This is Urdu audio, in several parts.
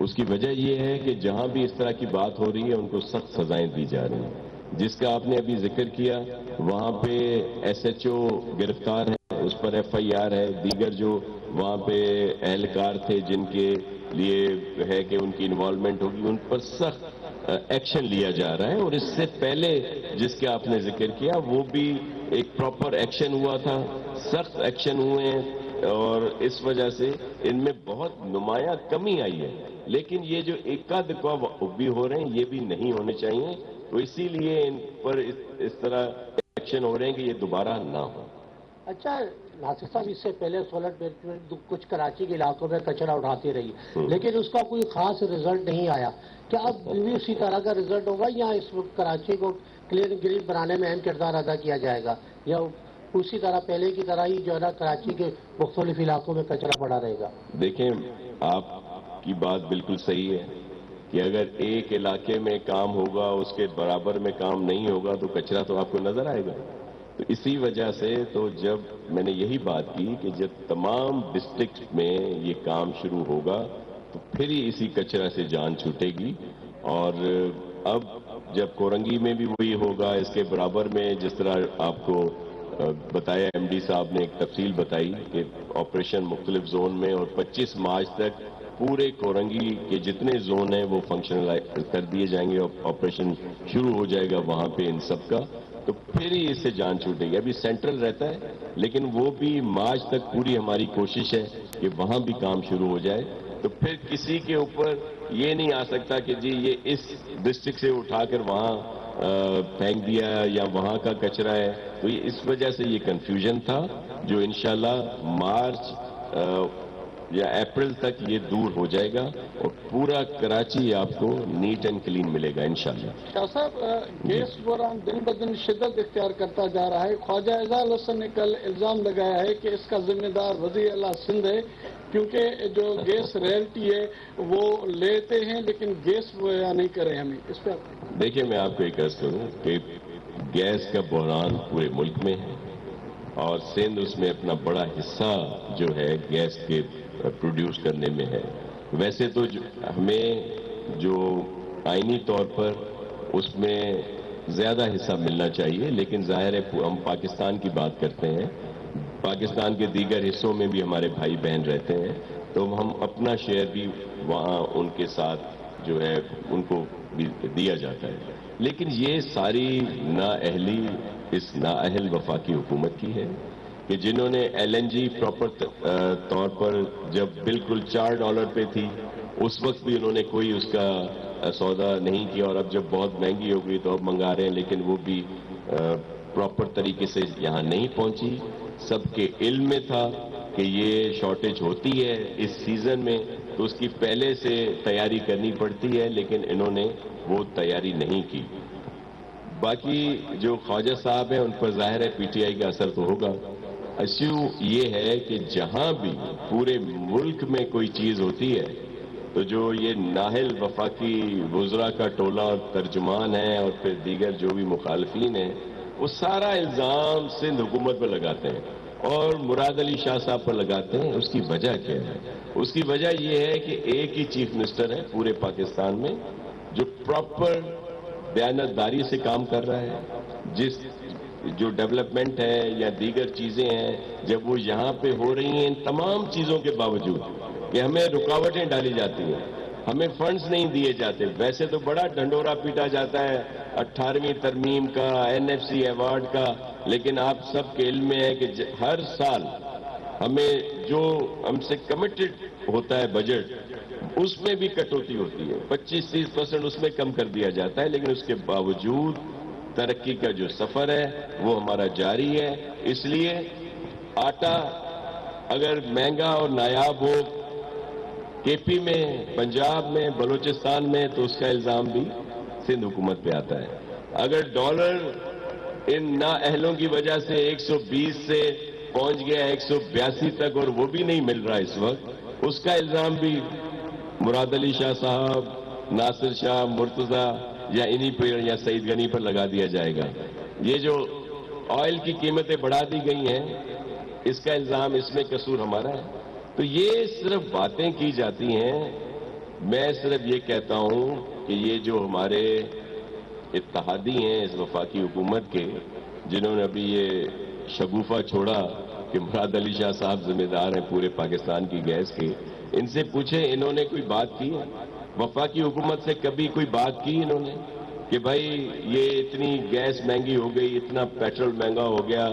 اس کی وجہ یہ ہے کہ جہاں بھی اس طرح کی بات ہو رہی ہے ان کو سخت سزائیں دی جا رہی ہیں. جس کا آپ نے ابھی ذکر کیا وہاں پہ ایس ایچ او گرفتار ہے, اس پر ایف آئی آر ہے. دیگر جو وہاں پہ اہلکار تھے جن کے لیے ہے کہ ان کی انوالومنٹ ہوگی ان پر سخت ایکشن لیا جا رہا ہے. اور اس سے پہلے جس کے آپ نے ذکر کیا وہ بھی ایک پراپر ایکشن ہوا تھا, سخت ایکشن ہوئے ہیں, اور اس وجہ سے ان میں بہت نمایاں کمی آئی ہے. لیکن یہ جو ایکا دکا بھی ہو رہے ہیں یہ بھی نہیں ہونے چاہیے, تو اسی لیے ان پر اس طرح ایکشن ہو رہے ہیں کہ یہ دوبارہ نہ ہو. اچھا ناصر صاحب, اس سے پہلے سولٹ مینجمنٹ کچھ کراچی کے علاقوں میں کچرا اٹھاتی رہی لیکن اس کا کوئی خاص رزلٹ نہیں آیا. کیا اب بھی اسی طرح کا رزلٹ ہوگا یا اس وقت کراچی کو کلین گرین بنانے میں اہم کردار ادا کیا جائے گا, یا اسی طرح پہلے کی طرح ہی جو ہے نا کراچی کے مختلف علاقوں میں کچرا پڑا رہے گا؟ دیکھیں, آپ کی بات بالکل صحیح ہے کہ اگر ایک علاقے میں کام ہوگا اس کے برابر میں کام نہیں ہوگا تو کچرا تو آپ کو نظر آئے گا. تو اسی وجہ سے تو جب میں نے یہی بات کی کہ جب تمام ڈسٹرکٹ میں یہ کام شروع ہوگا تو پھر ہی اسی کچرا سے جان چھوٹے گی. اور اب جب کورنگی میں بھی وہی ہوگا, اس کے برابر میں جس طرح آپ کو بتایا ایم ڈی صاحب نے ایک تفصیل بتائی کہ آپریشن مختلف زون میں, اور 25 مارچ تک پورے کورنگی کے جتنے زون ہیں وہ فنکشنل کر دیے جائیں گے, اور آپریشن شروع ہو جائے گا وہاں پہ ان سب کا. تو پھر ہی اس سے جان چھوٹے گی. ابھی سینٹرل رہتا ہے لیکن وہ بھی مارچ تک پوری ہماری کوشش ہے کہ وہاں بھی کام شروع ہو جائے. تو پھر کسی کے اوپر یہ نہیں آ سکتا کہ جی یہ اس ڈسٹرکٹ سے اٹھا کر وہاں پھینک دیا یا وہاں کا کچرا ہے. تو اس وجہ سے یہ کنفیوژن تھا جو انشاءاللہ مارچ یا اپریل تک یہ دور ہو جائے گا اور پورا کراچی آپ کو نیٹ اینڈ کلین ملے گا انشاءاللہ. شاہ صاحب, گیس بحران دن بدن شدت اختیار کرتا جا رہا ہے. خواجہ اعزال حسن نے کل الزام لگایا ہے کہ اس کا ذمہ دار وزیر اعلیٰ سندھ ہے, کیونکہ جو گیس ریئلٹی ہے وہ لیتے ہیں لیکن گیس مہیا نہیں کرے ہمیں. اس پہ دیکھیں, میں آپ کو ایک عرض کروں کہ گیس کا بحران پورے ملک میں ہے اور سندھ اس میں اپنا بڑا حصہ جو ہے گیس کے پروڈیوس کرنے میں ہے. ویسے تو ہمیں جو آئینی طور پر اس میں زیادہ حصہ ملنا چاہیے, لیکن ظاہر ہے ہم پاکستان کی بات کرتے ہیں, پاکستان کے دیگر حصوں میں بھی ہمارے بھائی بہن رہتے ہیں, تو ہم اپنا شیئر بھی وہاں ان کے ساتھ جو ہے ان کو بھی دیا جاتا ہے. لیکن یہ ساری نااہلی اس نااہل وفاقی حکومت کی ہے کہ جنہوں نے ایل این جی پراپر طور پر جب بالکل $4 پہ تھی اس وقت بھی انہوں نے کوئی اس کا سودا نہیں کیا, اور اب جب بہت مہنگی ہو گئی تو اب منگا رہے ہیں, لیکن وہ بھی پراپر طریقے سے یہاں نہیں پہنچی. سب کے علم میں تھا کہ یہ شارٹیج ہوتی ہے اس سیزن میں, تو اس کی پہلے سے تیاری کرنی پڑتی ہے, لیکن انہوں نے وہ تیاری نہیں کی. باقی جو خواجہ صاحب ہیں ان پر ظاہر ہے پی ٹی آئی کا اثر تو ہوگا. ایشو یہ ہے کہ جہاں بھی پورے ملک میں کوئی چیز ہوتی ہے تو جو یہ نااہل وفاقی وزراء کا ٹولہ اور ترجمان ہے اور پھر دیگر جو بھی مخالفین ہیں وہ سارا الزام سندھ حکومت پر لگاتے ہیں اور مراد علی شاہ صاحب پر لگاتے ہیں. اس کی وجہ کیا ہے؟ اس کی وجہ یہ ہے کہ ایک ہی چیف منسٹر ہے پورے پاکستان میں جو پراپر دیانتداری سے کام کر رہا ہے. جو ڈیولپمنٹ ہے یا دیگر چیزیں ہیں جب وہ یہاں پہ ہو رہی ہیں, ان تمام چیزوں کے باوجود کہ ہمیں رکاوٹیں ڈالی جاتی ہیں, ہمیں فنڈز نہیں دیے جاتے. ویسے تو بڑا ڈھنڈورا پیٹا جاتا ہے 18ویں ترمیم کا, این ایف سی ایوارڈ کا, لیکن آپ سب کے علم میں ہے کہ ہر سال ہمیں جو ہم سے کمیٹڈ ہوتا ہے بجٹ اس میں بھی کٹوتی ہوتی ہے, 25-30% اس میں کم کر دیا جاتا ہے. لیکن اس کے باوجود ترقی کا جو سفر ہے وہ ہمارا جاری ہے. اس لیے آٹا اگر مہنگا اور نایاب ہو کے پی میں, پنجاب میں, بلوچستان میں, تو اس کا الزام بھی سندھ حکومت پہ آتا ہے. اگر ڈالر ان نااہلوں کی وجہ سے 120 سے پہنچ گیا 182 تک اور وہ بھی نہیں مل رہا اس وقت, اس کا الزام بھی مراد علی شاہ صاحب, ناصر شاہ, مرتضی یا انہی پر یا سعید غنی پر لگا دیا جائے گا. یہ جو آئل کی قیمتیں بڑھا دی گئی ہیں اس کا الزام اس میں قصور ہمارا ہے. تو یہ صرف باتیں کی جاتی ہیں میں صرف یہ کہتا ہوں کہ یہ جو ہمارے اتحادی ہیں اس وفاقی حکومت کے، جنہوں نے ابھی یہ شگوفہ چھوڑا کہ مراد علی شاہ صاحب ذمہ دار ہیں پورے پاکستان کی گیس کے، ان سے پوچھیں انہوں نے کوئی بات کی ہے؟ وفاقی حکومت سے کبھی کوئی بات کی انہوں نے کہ بھائی یہ اتنی گیس مہنگی ہو گئی، اتنا پیٹرول مہنگا ہو گیا،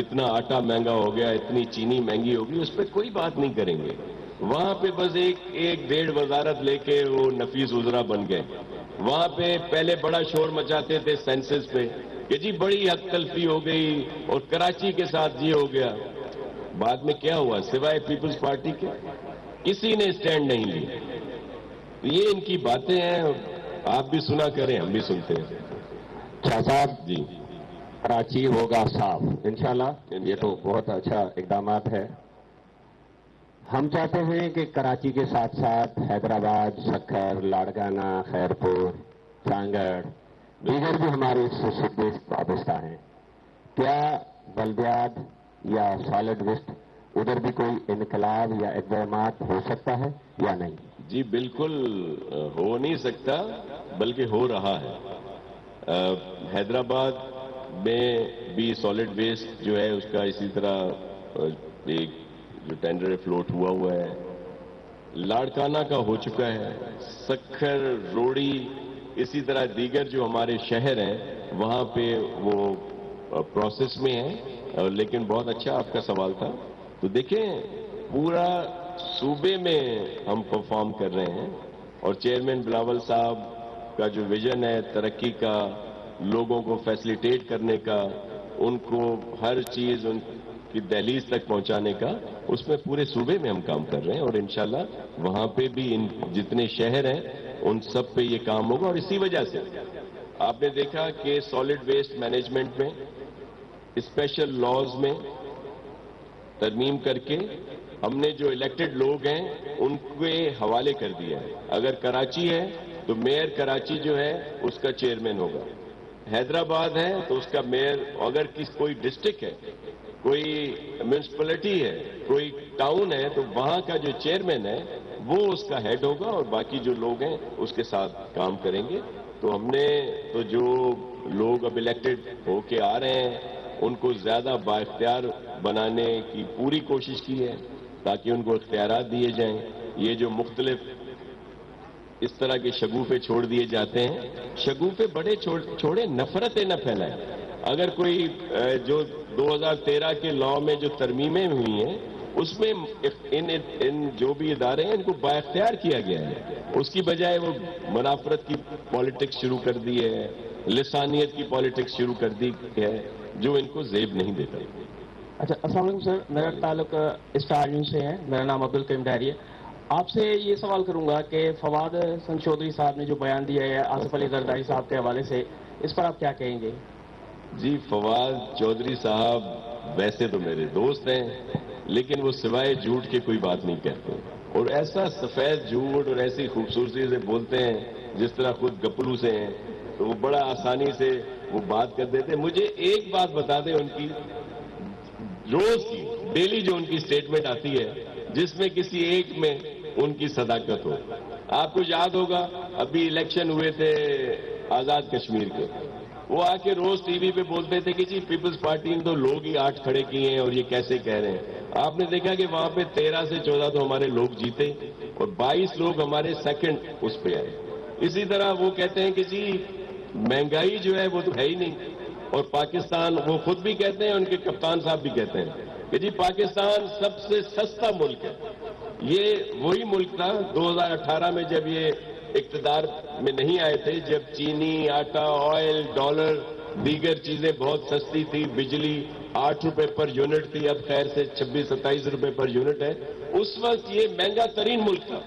اتنا آٹا مہنگا ہو گیا، اتنی چینی مہنگی ہو گئی، اس پہ کوئی بات نہیں کریں گے؟ وہاں پہ بس ایک ڈیڑھ وزارت لے کے وہ نفیس وزرا بن گئے۔ وہاں پہ پہلے بڑا شور مچاتے تھے سینسس پہ کہ جی بڑی حق تلفی ہو گئی اور کراچی کے ساتھ یہ ہو گیا۔ بعد میں کیا ہوا سوائے پیپلز پارٹی کے؟ کسی نے اسٹینڈ نہیں لی۔ یہ ان کی باتیں ہیں، آپ بھی سنا کریں، ہم بھی سنتے ہیں۔ شاہ صاحب جی کراچی ہوگا صاف انشاءاللہ، یہ تو بہت اچھا اقدامات ہے۔ ہم چاہتے ہیں کہ کراچی کے ساتھ ساتھ حیدرآباد، سکھر، لاڑکانہ، خیرپور، چانگڑ، دیگر بھی ہمارے اس سے وابستہ ہیں۔ کیا بلدیات یا سالڈ ویسٹ ادھر بھی کوئی انقلاب یا اقدامات ہو سکتا ہے یا نہیں؟ جی بالکل ہو نہیں سکتا، بلکہ ہو رہا ہے۔ حیدرآباد میں بھی سالڈ ویسٹ جو ہے اس کا اسی طرح ایک جو ٹینڈر فلوٹ ہوا ہے، لاڑکانہ کا ہو چکا ہے، سکھر، روڑی، اسی طرح دیگر جو ہمارے شہر ہیں وہاں پہ وہ پروسیس میں ہیں۔ لیکن بہت اچھا آپ کا سوال تھا۔ تو دیکھیں پورا صوبے میں ہم پرفارم کر رہے ہیں، اور چیئرمین بلاول صاحب کا جو ویژن ہے ترقی کا، لوگوں کو فیسلیٹیٹ کرنے کا، ان کو ہر چیز ان کی دہلیز تک پہنچانے کا، اس میں پورے صوبے میں ہم کام کر رہے ہیں، اور انشاءاللہ وہاں پہ بھی ان جتنے شہر ہیں ان سب پہ یہ کام ہوگا۔ اور اسی وجہ سے آپ نے دیکھا کہ سالڈ ویسٹ مینجمنٹ میں اسپیشل لاز میں ترمیم کر کے ہم نے جو الیکٹڈ لوگ ہیں ان کے حوالے کر دیا ہے۔ اگر کراچی ہے تو میئر کراچی جو ہے اس کا چیئرمین ہوگا، حیدرآباد ہے تو اس کا میئر، اگر کوئی ڈسٹرکٹ ہے، کوئی میونسپلٹی ہے، کوئی ٹاؤن ہے تو وہاں کا جو چیئرمین ہے وہ اس کا ہیڈ ہوگا، اور باقی جو لوگ ہیں اس کے ساتھ کام کریں گے۔ تو ہم نے تو جو لوگ اب الیکٹڈ ہو کے آ رہے ہیں ان کو زیادہ بااختیار بنانے کی پوری کوشش کی ہے تاکہ ان کو اختیارات دیے جائیں۔ یہ جو مختلف اس طرح کے شگوفے چھوڑ دیے جاتے ہیں، شگوفے بڑے چھوڑے، نفرتیں نہ پھیلائیں۔ اگر کوئی جو 2013 کے لاء میں جو ترمیمیں ہوئی ہیں اس میں ان جو بھی ادارے ہیں ان کو بااختیار کیا گیا ہے، اس کی بجائے وہ منافرت کی پالیٹکس شروع کر دی ہے، لسانیت کی پالیٹکس شروع کر دی ہے، جو ان کو زیب نہیں دیتا۔ اچھا، السلام علیکم سر، میرا تعلق اسٹار نیوز سے ہے، میرا نام عبدالکریم ڈیری ہے۔ آپ سے یہ سوال کروں گا کہ فواد حسن چودھری صاحب نے جو بیان دیا ہے آصف علی زرداری صاحب کے حوالے سے، اس پر آپ کیا کہیں گے؟ جی فواد چودھری صاحب ویسے تو میرے دوست ہیں، لیکن وہ سوائے جھوٹ کے کوئی بات نہیں کہتے، اور ایسا سفید جھوٹ اور ایسی خوبصورتی سے بولتے ہیں جس طرح خود گپلو سے ہیں، تو وہ بڑا آسانی سے وہ بات کر دیتے۔ مجھے ایک بات بتا دیں ان کی روز کی ڈیلی جو ان کی سٹیٹمنٹ آتی ہے جس میں کسی ایک میں ان کی صداقت ہو۔ آپ کو یاد ہوگا ابھی الیکشن ہوئے تھے آزاد کشمیر کے، وہ آ کے روز ٹی وی پہ بولتے تھے کہ جی پیپلز پارٹی نے تو لوگ ہی 8 کھڑے کیے ہیں اور یہ کیسے کہہ رہے ہیں۔ آپ نے دیکھا کہ وہاں پہ 13 سے 14 تو ہمارے لوگ جیتے اور 22 لوگ ہمارے سیکنڈ اس پہ آئے۔ اسی طرح وہ کہتے ہیں کہ جی مہنگائی جو ہے وہ تو ہے ہی نہیں، اور پاکستان، وہ خود بھی کہتے ہیں، ان کے کپتان صاحب بھی کہتے ہیں کہ جی پاکستان سب سے سستا ملک ہے۔ یہ وہی ملک تھا 2018 میں جب یہ اقتدار میں نہیں آئے تھے، جب چینی، آٹا، آئل، ڈالر، دیگر چیزیں بہت سستی تھی، بجلی 8 روپے پر یونٹ تھی، اب خیر سے 26-27 روپے پر یونٹ ہے۔ اس وقت یہ مہنگا ترین ملک تھا۔